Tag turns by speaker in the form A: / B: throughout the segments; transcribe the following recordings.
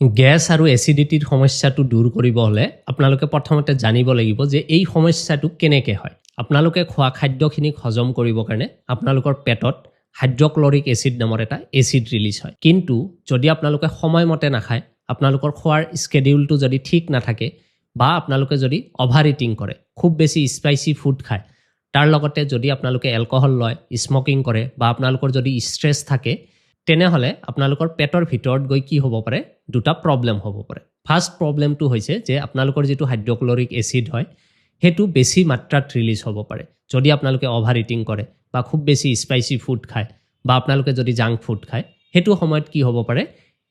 A: Gas আৰু এচিডিটিৰ সমস্যাটো দূৰ কৰিব হ'লে আপোনালোকে প্ৰথমতে জানিব লাগিব যে এই সমস্যাটো কেনেকৈ হয়। আপোনালোকে খোৱা খাদ্যখিনিক হজম কৰিবৰ কাৰণে আপোনালোকৰ পেটত হাইড্ৰক্লৰিক এচিড নামৰ এটা এচিড ৰিলিজ হয়। কিন্তু যদি আপোনালোকে সময়মতে নাখায়, আপোনালোকৰ খোৱাৰ স্কেডিউলটো যদি ঠিক নাথাকে বা আপোনালোকে যদি অভাৰ ইটিং কৰে, খুব বেছি স্পাইচি ফুড খায়, তাৰ লগতে যদি আপোনালোকে এলকহল লয়, স্মকিং কৰে বা আপোনালোকৰ যদি ষ্ট্ৰেছ থাকে, তেনেহ'লে আপোনালোকৰ পেটৰ ভিতৰত গৈ কি হ'ব পাৰে, দুটা প্ৰব্লেম হ'ব পাৰে। ফাৰ্ষ্ট প্ৰব্লেমটো হৈছে যে আপোনালোকৰ যিটো হাইড্ৰক্লৰিক এচিড হয় সেইটো বেছি মাত্ৰাত ৰিলিজ হ'ব পাৰে যদি আপোনালোকে অভাৰ ইটিং কৰে বা খুব বেছি স্পাইচি ফুড খায় বা আপোনালোকে যদি জাংক ফুড খায়। সেইটো সময়ত কি হ'ব পাৰে,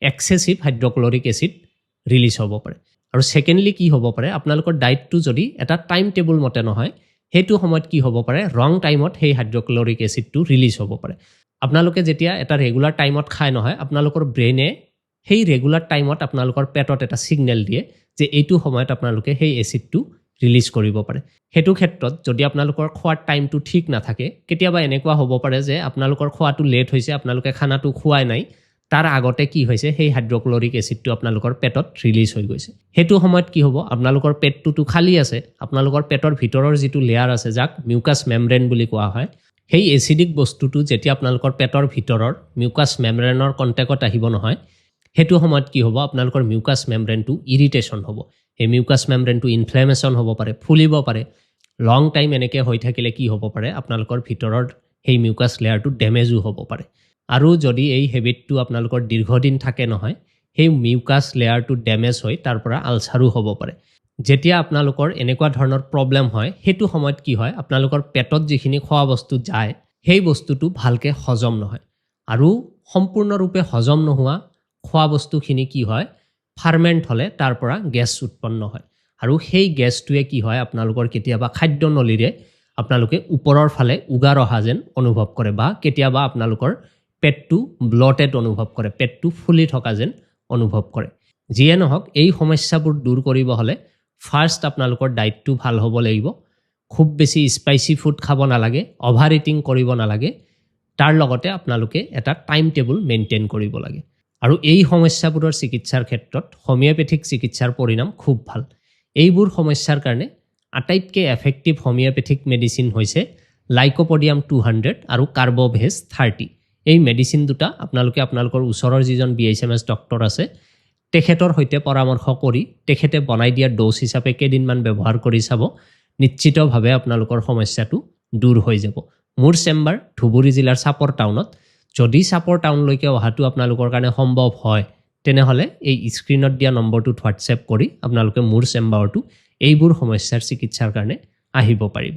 A: এক্সেছিভ হাইড্ৰক্লৰিক এচিড ৰিলিজ হ'ব পাৰে। আৰু ছেকেণ্ডলি কি হ'ব পাৰে, আপোনালোকৰ ডায়েটটো যদি এটা টাইম টেবুল মতে নহয়, সেইটো সময়ত কি হ'ব পাৰে, ৰং টাইমত সেই হাইড্ৰক্লৰিক এচিডটো ৰিলিজ হ'ব পাৰে। আপোনালোকে যেতিয়া এটা ৰেগুলাৰ টাইমত খায় নহয়, আপোনালোকৰ ব্ৰেইনে সেই ৰেগুলাৰ টাইমত আপোনালোকৰ পেটত এটা ছিগনেল দিয়ে যে এইটো সময়ত আপোনালোকে সেই এচিডটো ৰিলিজ কৰিব পাৰে। সেইটো ক্ষেত্ৰত যদি আপোনালোকৰ খোৱাৰ টাইমটো ঠিক নাথাকে, কেতিয়াবা এনেকুৱা হ'ব পাৰে যে আপোনালোকৰ খোৱাটো লেট হৈছে, আপোনালোকে খানাটো খোৱাই নাই, তাৰ আগতে কি হৈছে, সেই হাইড্ৰক্লৰিক এচিডটো আপোনালোকৰ পেটত ৰিলিজ হৈ গৈছে। সেইটো সময়ত কি হ'ব, আপোনালোকৰ পেটটোতো খালী আছে, আপোনালোকৰ পেটৰ ভিতৰৰ যিটো লেয়াৰ আছে যাক মিউকাছ মেমব্ৰেন বুলি কোৱা হয়, সেই এচিডিক বস্তুটো যেতিয়া আপোনালোকৰ পেটৰ ভিতৰৰ মিউকাছ মেমব্ৰেনৰ কণ্টেক্টত আহিব নহয়, সেইটো সময়ত কি হ'ব, আপোনালোকৰ মিউকাছ মেমব্ৰেনটো ইৰিটেশ্যন হ'ব। এই মিউকাছ মেমব্ৰেনটো ইনফ্লেমেশ্যন হ'ব পাৰে, ফুলিব পাৰে। লং টাইম এনেকৈ হৈ থাকিলে কি হ'ব পাৰে, আপোনালোকৰ ভিতৰৰ সেই মিউকাছ লেয়াৰটো ডেমেজো হ'ব পাৰে। আৰু যদি এই হেবিটটো আপোনালোকৰ দীৰ্ঘদিন থাকে নহয়, সেই মিউকাছ লেয়াৰটো ডেমেজ হৈ তাৰ পৰা আলচাৰো হ'ব পাৰে। যেতিয়া আপোনালোকৰ এনেকুৱা ধৰণৰ প্ৰব্লেম হয়, সেইটো সময়ত কি হয়, আপোনালোকৰ পেটত যিখিনি খোৱা বস্তু যায় সেই বস্তুটো ভালকৈ হজম নহয়। আৰু সম্পূৰ্ণৰূপে হজম নোহোৱা খোৱা বস্তুখিনি কি হয়, ফাৰ্মেণ্ট হ'লে তাৰ পৰা গেছ উৎপন্ন হয়। আৰু সেই গেছটোৱে কি হয়, আপোনালোকৰ কেতিয়াবা খাদ্য নলীৰে আপোনালোকে ওপৰৰ ফালে উগাৰ অহা যেন অনুভৱ কৰে বা কেতিয়াবা আপোনালোকৰ পেটটো ব্লটেড অনুভৱ কৰে, পেটটো ফুলি থকা যেন অনুভৱ কৰে। যিয়ে নহওক, এই সমস্যাবোৰ দূৰ কৰিব হ'লে ফাৰ্ষ্ট আপোনালোকৰ ডায়েটটো ভাল হ'ব লাগিব। খুব বেছি স্পাইচি ফুড খাব নালাগে, অভাৰ ইটিং কৰিব নালাগে, তাৰ লগতে আপোনালোকে এটা টাইম টেবুল মেইনটেইন কৰিব লাগে। আৰু এই সমস্যাবোৰৰ চিকিৎসাৰ ক্ষেত্ৰত হোমিঅ'পেথিক চিকিৎসাৰ পৰিণাম খুব ভাল। এইবোৰ সমস্যাৰ কাৰণে আটাইতকৈ এফেক্টিভ হোমিঅ'পেথিক মেডিচিন হৈছে লাইকোপডিয়াম 200 আৰু কাৰ্বভেজ 30। এই মেডিচিন দুটা আপোনালোকে আপোনালোকৰ ওচৰৰ যিজন BHMS ডক্টৰ আছে তেখেতৰ সৈতে পৰামৰ্শ কৰি তেখেতে বনাই দিয়া ড'জ হিচাপে কেইদিনমান ব্যৱহাৰ কৰি চাব, নিশ্চিতভাৱে আপোনালোকৰ সমস্যাটো দূৰ হৈ যাব। মোৰ চেম্বাৰ ধুবুৰী জিলাৰ চাপৰ টাউনত। যদি চাপৰ টাউনলৈকে অহাটো আপোনালোকৰ কাৰণে সম্ভৱ হয়, তেনেহ'লে এই স্ক্ৰীনত দিয়া নম্বৰটোত হোৱাটছএপ কৰি আপোনালোকে মোৰ চেম্বাৰটো এইবোৰ সমস্যাৰ চিকিৎসাৰ কাৰণে আহিব পাৰিব।